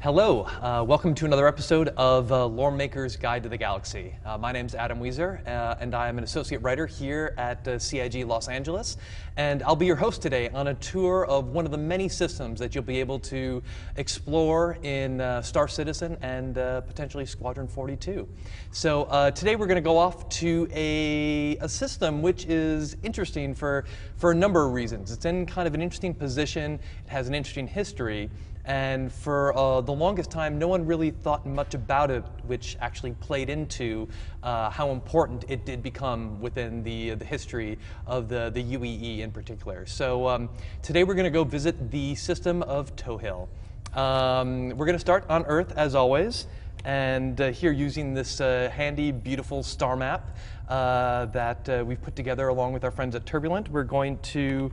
Hello, welcome to another episode of Lore Maker's Guide to the Galaxy. My name's Adam Weezer, and I am an associate writer here at CIG Los Angeles, and I'll be your host today on a tour of one of the many systems that you'll be able to explore in Star Citizen and potentially Squadron 42. So today we're going to go off to a system which is interesting for a number of reasons. It's in kind of an interesting position, it has an interesting history, and for the longest time, no one really thought much about it, which actually played into how important it did become within the history of the UEE in particular. So today we're going to go visit the system of Tohil. We're going to start on Earth, as always, and here using this handy, beautiful star map that we've put together along with our friends at Turbulent. We're going to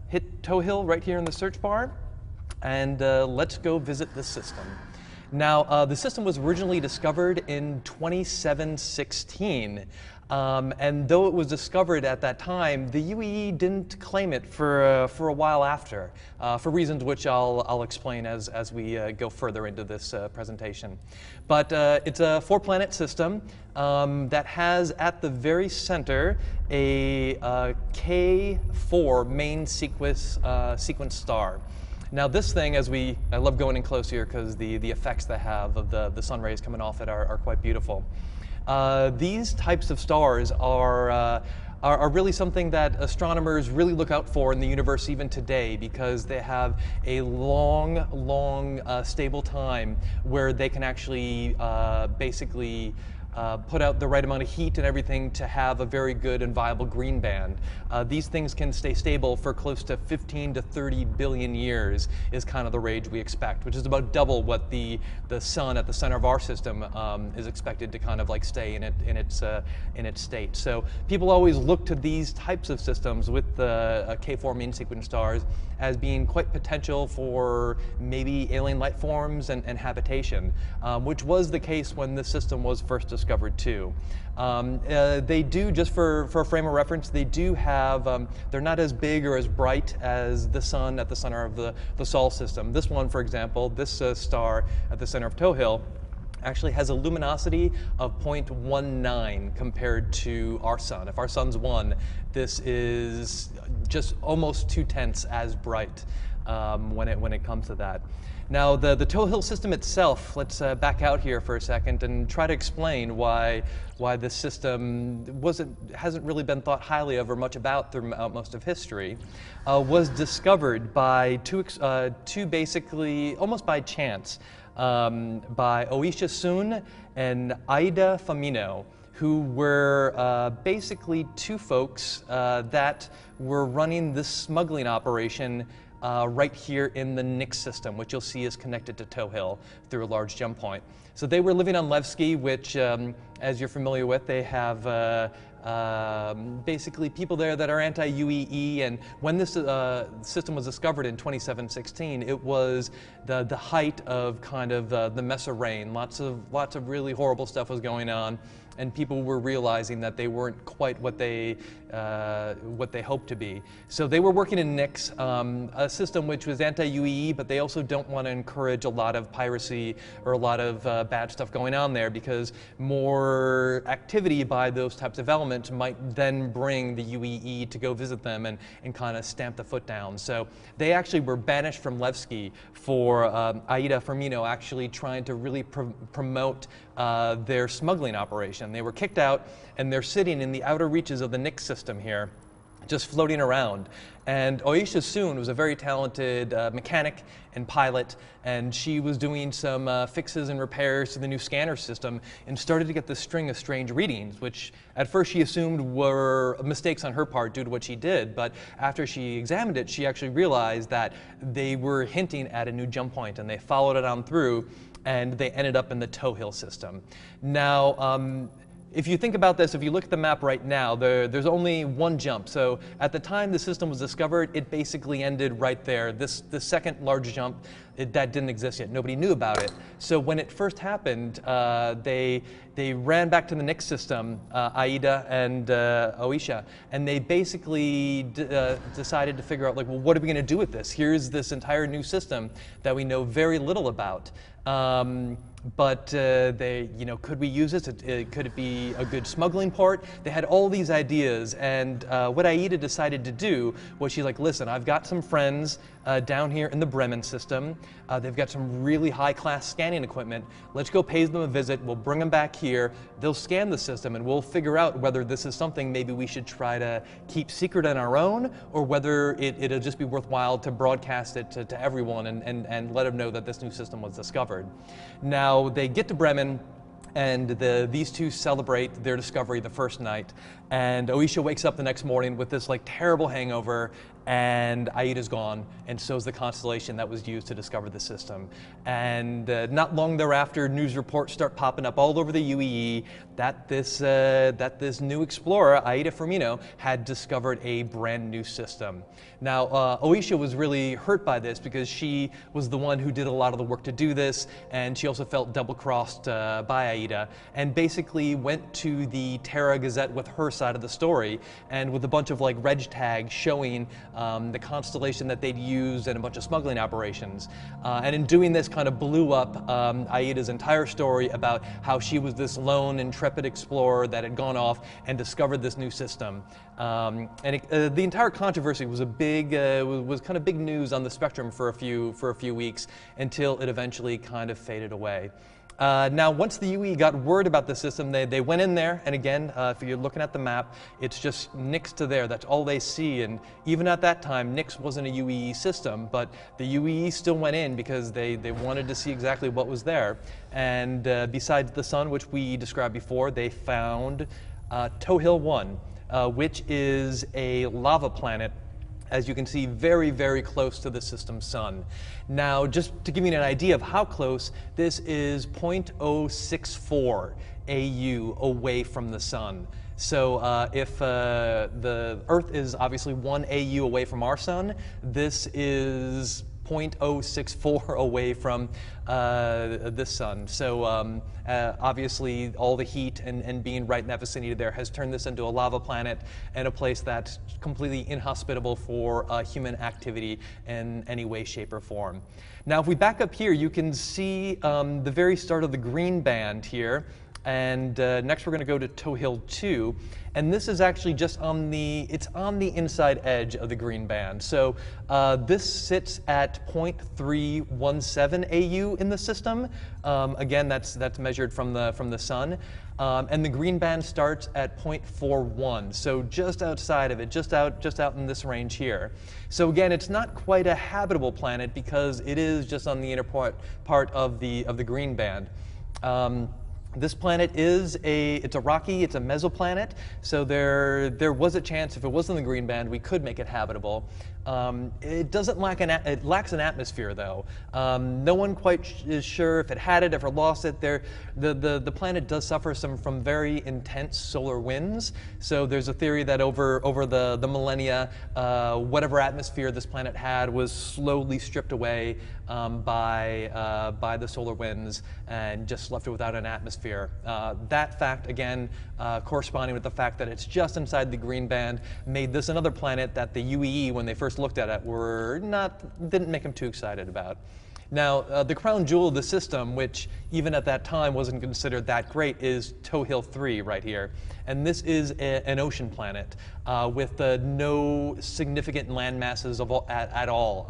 hit Tohil right here in the search bar. And let's go visit the system. Now, the system was originally discovered in 2716. And though it was discovered at that time, the UEE didn't claim it for a while after, for reasons which I'll explain as we go further into this presentation. But it's a 4-planet system that has at the very center a K4 main sequence star. Now this thing, I love going in close here because the effects they have of the sun rays coming off it are quite beautiful. These types of stars are really something that astronomers really look out for in the universe even today, because they have a long, stable time where they can actually basically put out the right amount of heat and everything to have a very good and viable green band. These things can stay stable for close to 15 to 30 billion years is kind of the range we expect, which is about double what the sun at the center of our system is expected to kind of like stay in its state. So people always look to these types of systems with the K4 main sequence stars as being quite potential for maybe alien life forms and habitation, which was the case when this system was first discovered too. They do, just for a frame of reference, they do have, they're not as big or as bright as the sun at the center of the Sol system. This one, for example, this star at the center of Tohil, actually has a luminosity of 0.19 compared to our sun. If our sun's 1, this is just almost 2/10 as bright when it comes to that. Now the Tohil system itself, let's back out here for a second and try to explain why this system hasn't really been thought highly of or much about throughout most of history. Was discovered by two basically almost by chance, by Oisha Sun and Aida Famino, who were basically two folks that were running this smuggling operation right here in the Nix system, which you'll see is connected to Tohil through a large jump point. So they were living on Levski, which, as you're familiar with, they have basically people there that are anti-UEE, and when this system was discovered in 2716, it was the height of kind of the Mesa Rain. Lots of really horrible stuff was going on, and people were realizing that they weren't quite what they hoped to be. So they were working in Nix, a system which was anti-UEE, but they also don't want to encourage a lot of piracy or a lot of bad stuff going on there, because more activity by those types of elements might then bring the UEE to go visit them and kind of stamp the foot down. So they actually were banished from Levski for Aida Firmino actually trying to really promote their smuggling operation. They were kicked out, and they're sitting in the outer reaches of the Nix system here, just floating around. And Oisha Sun was a very talented mechanic and pilot, and she was doing some fixes and repairs to the new scanner system and started to get this string of strange readings, which at first she assumed were mistakes on her part due to what she did, but after she examined it, she actually realized that they were hinting at a new jump point, and they followed it on through, and they ended up in the Tohil system. Now, if you think about this, if you look at the map right now, there's only one jump. So at the time the system was discovered, it basically ended right there. This second large jump that didn't exist yet. Nobody knew about it. So when it first happened, they ran back to the Nix system, ISEA and OESIA, and they basically decided to figure out, like, well, what are we going to do with this? Here's this entire new system that we know very little about. But they, could we use this? Could it be a good smuggling port? They had all these ideas, and what ISEA decided to do was she's like, listen, I've got some friends down here in the Bremen system. They've got some really high-class scanning equipment. Let's go pay them a visit. We'll bring them back here. They'll scan the system, and we'll figure out whether this is something maybe we should try to keep secret on our own, or whether it'll just be worthwhile to broadcast it to everyone and let them know that this new system was discovered. Now, they get to Bremen, and these two celebrate their discovery the first night, and OESIA wakes up the next morning with this terrible hangover, and ISEA's gone, and so is the constellation that was used to discover the system. And not long thereafter, news reports start popping up all over the UEE that this new explorer, ISEA Firmino, had discovered a brand new system. Now, OESIA was really hurt by this because she was the one who did a lot of the work to do this, and she also felt double-crossed by ISEA, and basically went to the Terra Gazette with her side of the story, and with a bunch of reg tags showing the constellation that they'd used and a bunch of smuggling operations. And in doing this, kind of blew up ISEA's entire story about how she was this lone, intrepid explorer that had gone off and discovered this new system. The entire controversy was was kind of big news on the spectrum for a few weeks until it eventually kind of faded away. Now, once the UEE got word about the system, they went in there, and again, if you're looking at the map, it's just Nix to there. That's all they see, and even at that time, Nix wasn't a UEE system, but the UEE still went in because they wanted to see exactly what was there. And besides the sun, which we described before, they found Tohil-1, which is a lava planet, as you can see, very, very close to the system's sun. Now, just to give you an idea of how close, this is 0.064 AU away from the sun. So if the Earth is obviously 1 AU away from our sun, this is 0.064 away from the sun. So obviously all the heat and being right in that vicinity there has turned this into a lava planet and a place that's completely inhospitable for human activity in any way, shape, or form. Now, if we back up here, you can see the very start of the green band here. And next we're going to go to Tohil-2, and this is actually just on the inside edge of the green band. So this sits at 0.317 AU in the system. Again, that's measured from the sun, and the green band starts at 0.41. So just outside of it, just out in this range here. So again, it's not quite a habitable planet because it is just on the inner part of the green band. This planet is it's a rocky, it's a mesoplanet, so there was a chance if it was in the green band we could make it habitable. It lacks an atmosphere though. No one quite is sure if it had it, if it lost it. The planet does suffer from very intense solar winds, so there's a theory that over the millennia, whatever atmosphere this planet had was slowly stripped away by the solar winds and just left it without an atmosphere. That fact, again, corresponding with the fact that it's just inside the green band, made this another planet that the UEE, when they first looked at it, didn't make them too excited about. Now, the crown jewel of the system, which even at that time wasn't considered that great, is Tohil-3 right here. And this is an ocean planet with no significant land masses at all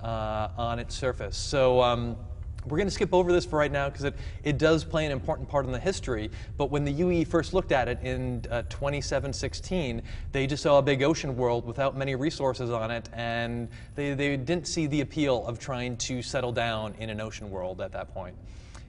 on its surface. So we're going to skip over this for right now because it does play an important part in the history. But when the UEE first looked at it in 2716, they just saw a big ocean world without many resources on it, and they didn't see the appeal of trying to settle down in an ocean world at that point.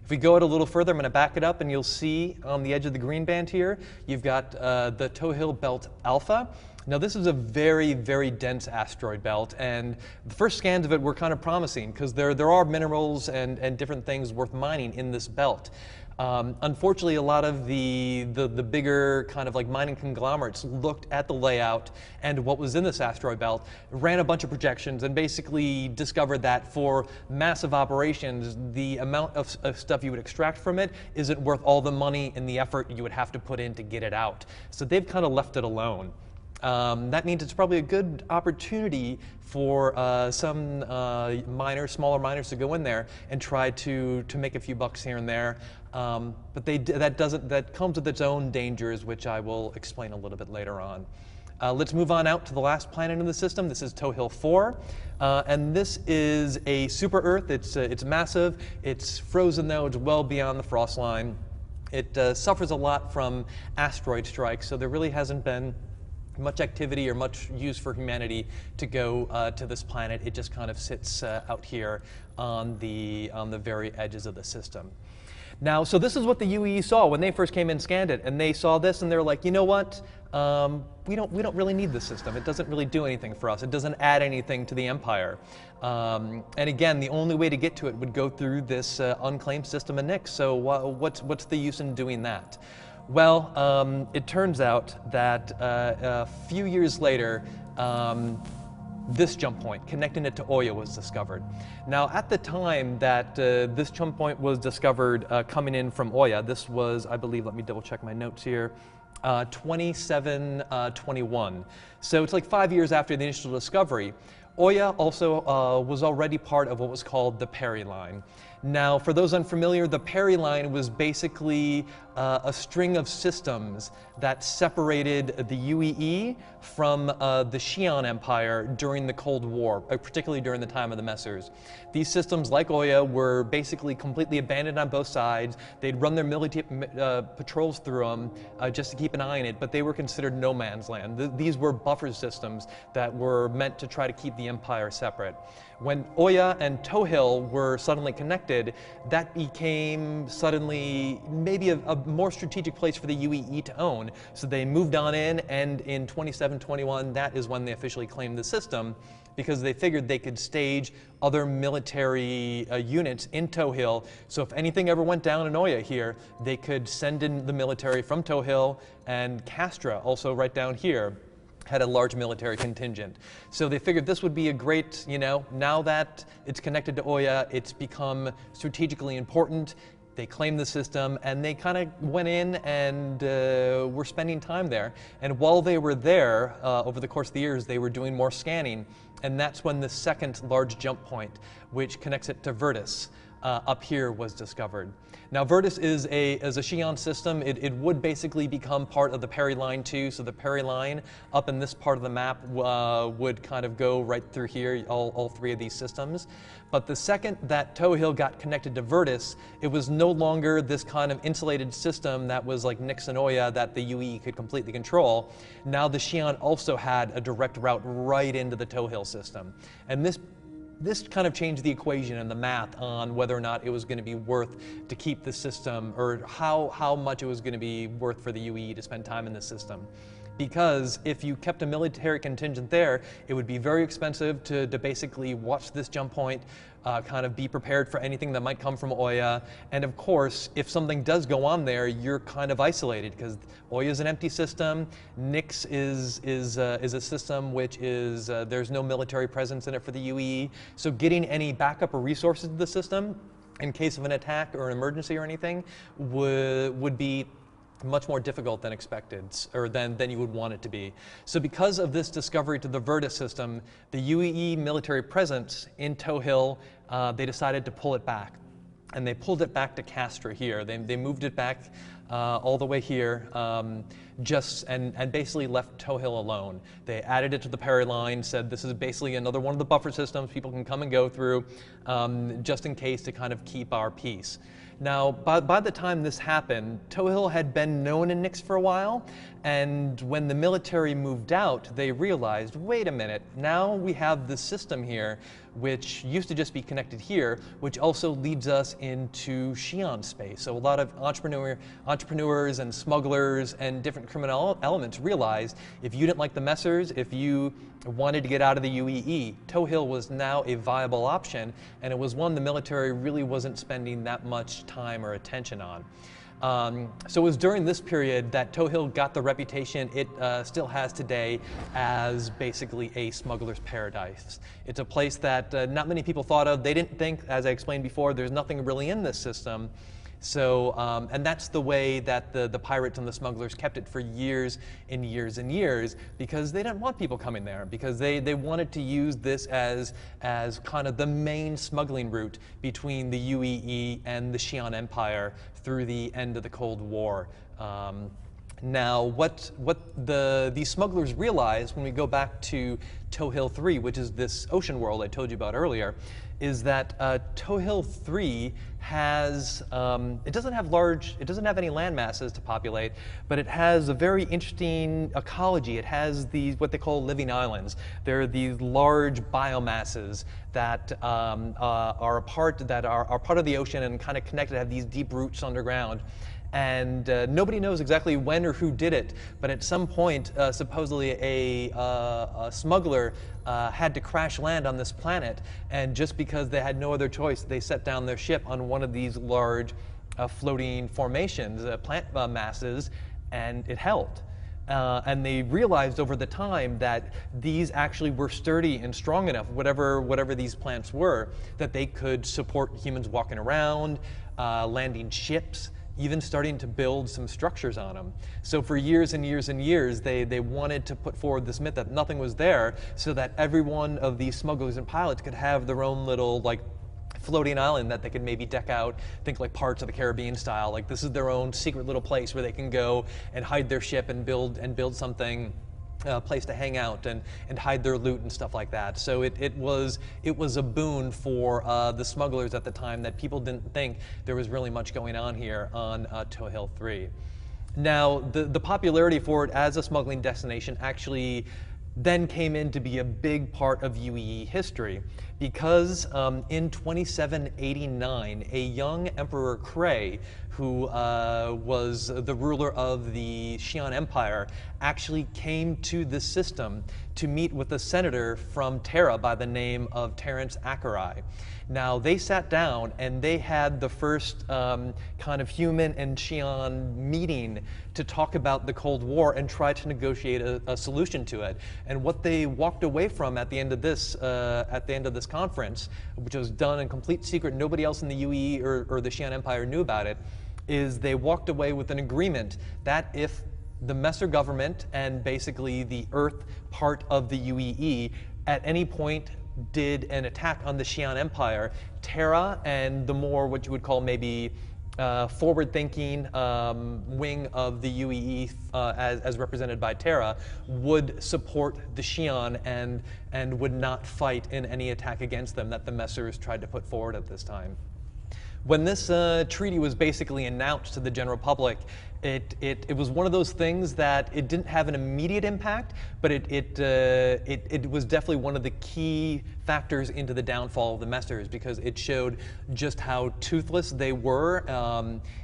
If we go out a little further, I'm going to back it up, and you'll see on the edge of the green band here, you've got the Tohil Belt Alpha. Now, this is a very, very dense asteroid belt, and the first scans of it were kind of promising because there are minerals and different things worth mining in this belt. Unfortunately, a lot of the bigger kind of like mining conglomerates looked at the layout and what was in this asteroid belt, ran a bunch of projections, and basically discovered that for massive operations, the amount of stuff you would extract from it isn't worth all the money and the effort you would have to put in to get it out. So they've kind of left it alone. That means it's probably a good opportunity for some smaller miners to go in there and try to make a few bucks here and there. But that comes with its own dangers, which I will explain a little bit later on. Let's move on out to the last planet in the system. This is Tohil 4, and this is a super Earth. It's massive. It's frozen though. It's well beyond the frost line. It suffers a lot from asteroid strikes, so there really hasn't been much activity or much use for humanity to go to this planet. It just kind of sits out here on the very edges of the system. Now, so this is what the UEE saw when they first came in and scanned it, and they saw this and they're like, you know what? We don't really need this system. It doesn't really do anything for us. It doesn't add anything to the empire. And again, the only way to get to it would go through this unclaimed system of Nix. So what's the use in doing that? Well, it turns out that a few years later, this jump point, connecting it to Oya, was discovered. Now, at the time that this jump point was discovered coming in from Oya, this was, I believe, let me double check my notes here, 21. So it's like 5 years after the initial discovery. Oya also was already part of what was called the Perry Line. Now, for those unfamiliar, the Perry Line was basically a string of systems that separated the UEE from the Xi'an Empire during the Cold War, particularly during the time of the Messers. These systems, like Oya, were basically completely abandoned on both sides. They'd run their military patrols through them just to keep an eye on it, but they were considered no man's land. These were buffer systems that were meant to try to keep the empire separate. When Oya and Tohil were suddenly connected, that became suddenly maybe a more strategic place for the UEE to own. So they moved on in, and in 27-21, that is when they officially claimed the system, because they figured they could stage other military units in Tohil. So if anything ever went down in Oya here, they could send in the military from Tohil, and Castra, also right down here, had a large military contingent. So they figured this would be a great, now that it's connected to Oya, it's become strategically important. They claimed the system, and they kind of went in and were spending time there. And while they were there, over the course of the years, they were doing more scanning. And that's when the second large jump point, which connects it to Virtus, up here, was discovered. Now, Virtus is a Xi'an system. It would basically become part of the Perry Line too. So the Perry Line up in this part of the map would kind of go right through here, all three of these systems. But the second that Tohil got connected to Virtus, it was no longer this kind of insulated system that was like Nix and Oya that the UEE could completely control. Now the Xi'an also had a direct route right into the Tohil system. And this kind of changed the equation and the math on whether or not it was going to be worth to keep the system, or how much it was going to be worth for the UEE to spend time in the system. Because if you kept a military contingent there, it would be very expensive to basically watch this jump point, kind of be prepared for anything that might come from Oya. And of course, if something does go on there, you're kind of isolated, because Oya is an empty system. Nix is a system which is, there's no military presence in it for the UEE. So getting any backup or resources to the system in case of an attack or an emergency or anything would be much more difficult than expected, or than you would want it to be. So because of this discovery to the Virtus system, the UEE military presence in Tohil, they decided to pull it back. And they pulled it back to Castra here. They moved it back all the way here, and basically left Tohil alone. They added it to the Perry Line, said this is basically another one of the buffer systems people can come and go through, just in case, to kind of keep our peace. Now, by the time this happened, Tohil had been known in Nix for a while, and when the military moved out, they realized, wait a minute, now we have this system here, which used to just be connected here, which also leads us into Xi'an space. So a lot of entrepreneurs and smugglers and different different criminal elements realized if you didn't like the messers, if you wanted to get out of the UEE, Tohil was now a viable option, and it was one the military really wasn't spending that much time or attention on. So it was during this period that Tohil got the reputation it still has today as basically a smuggler's paradise. It's a place that not many people thought of. They didn't think, as I explained before, there's nothing really in this system. So, and that's the way that the pirates and the smugglers kept it for years and years and years, because they didn't want people coming there, because they wanted to use this as kind of the main smuggling route between the UEE and the Xi'an Empire through the end of the Cold War. Now, what these smugglers realized when we go back to Tohil 3, which is this ocean world I told you about earlier, is that Tohil 3 has, it doesn't have any land masses to populate, but it has a very interesting ecology. It has these, what they call living islands. There are these large biomasses that are part of the ocean and kind of connected, have these deep roots underground. And nobody knows exactly when or who did it, but at some point, supposedly a smuggler had to crash land on this planet, and just because they had no other choice, they set down their ship on one of these large floating formations, plant masses, and it held. And they realized over the time that these actually were sturdy and strong enough, whatever these plants were, that they could support humans walking around, landing ships, even starting to build some structures on them. So for years and years and years, they wanted to put forward this myth that nothing was there, so that every one of these smugglers and pilots could have their own little floating island that they could maybe deck out, think like Parts of the Caribbean style, like this is their own secret little place where they can go and hide their ship and build something, place to hang out and hide their loot and stuff like that. So it was a boon for the smugglers at the time, that people didn't think there was really much going on here on Tohil 3. Now, the popularity for it as a smuggling destination actually then came in to be a big part of UEE history, because in 2789, a young Emperor Kray, who was the ruler of the Xi'an Empire, actually came to this system to meet with a senator from Terra by the name of Terence Akerai. Now, they sat down and they had the first kind of human and Xi'an meeting to talk about the Cold War and try to negotiate a solution to it. And what they walked away from at the end of this conference, which was done in complete secret, nobody else in the UEE or the Xi'an Empire knew about it, is they walked away with an agreement that if the Messer government and basically the Earth part of the UEE at any point did an attack on the Xi'an Empire, Terra and the more what you would call maybe forward-thinking wing of the UEE, as represented by Terra, would support the Xi'an and would not fight in any attack against them that the Messers tried to put forward at this time. When this treaty was basically announced to the general public, it was one of those things that it didn't have an immediate impact, but it was definitely one of the key factors into the downfall of the Messers, because it showed just how toothless they were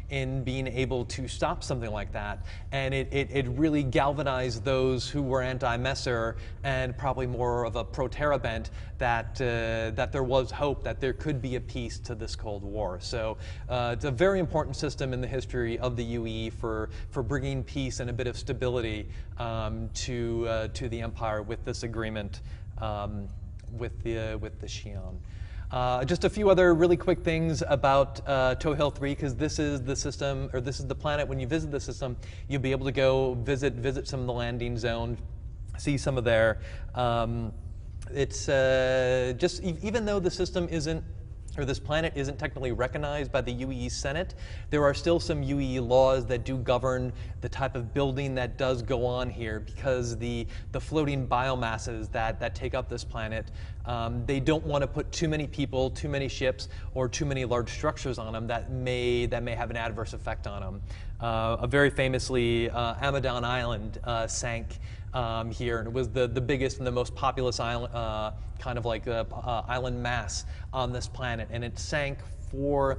in being able to stop something like that. And it really galvanized those who were anti-Messer and probably more of a pro-Terra bent, that there was hope that there could be a peace to this Cold War. So it's a very important system in the history of the UEE for bringing peace and a bit of stability to the empire with this agreement with the Xi'an. Just a few other really quick things about Tohil 3, because this is the system, or this is the planet. When you visit the system, you'll be able to go visit some of the landing zones, see some of their. It's just even though the system isn't, or this planet isn't technically recognized by the UEE Senate, there are still some UEE laws that do govern the type of building that does go on here, because the floating biomasses that take up this planet, they don't want to put too many people, too many ships, or too many large structures on them that may have an adverse effect on them. Very famously, Amadon Island sank here, and it was the biggest and the most populous island, kind of like island mass on this planet, and it sank for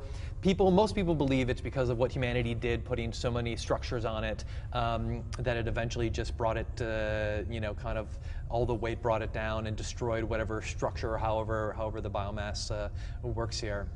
most people believe it's because of what humanity did, putting so many structures on it, that it eventually just brought it, kind of all the weight brought it down and destroyed whatever structure, however the biomass works here.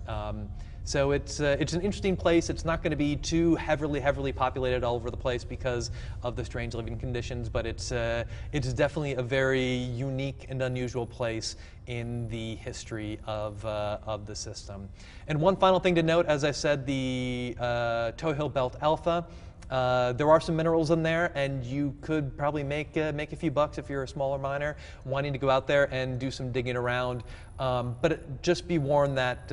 So it's an interesting place. It's not going to be too heavily populated all over the place because of the strange living conditions, but it's definitely a very unique and unusual place in the history of the system. And one final thing to note, as I said, the Tohill Belt Alpha, there are some minerals in there, and you could probably make a few bucks if you're a smaller miner wanting to go out there and do some digging around. But just be warned that,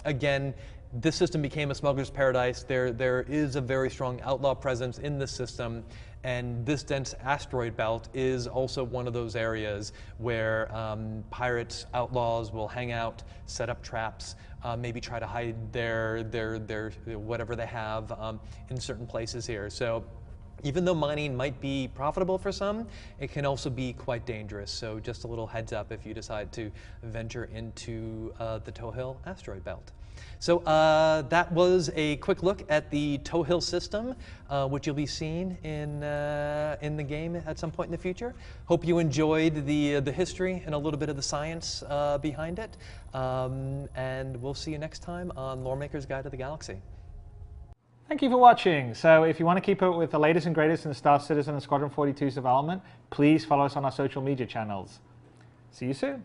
again, this system became a smuggler's paradise. There is a very strong outlaw presence in this system, and this dense asteroid belt is also one of those areas where pirates, outlaws will hang out, set up traps, maybe try to hide their whatever they have in certain places here. So even though mining might be profitable for some, it can also be quite dangerous. So just a little heads up if you decide to venture into the Tohill asteroid belt. So that was a quick look at the Tohill system, which you'll be seeing in the game at some point in the future. Hope you enjoyed the history and a little bit of the science behind it. And we'll see you next time on Loremaker's Guide to the Galaxy. Thank you for watching. So if you want to keep up with the latest and greatest in Star Citizen and Squadron 42's development, please follow us on our social media channels. See you soon.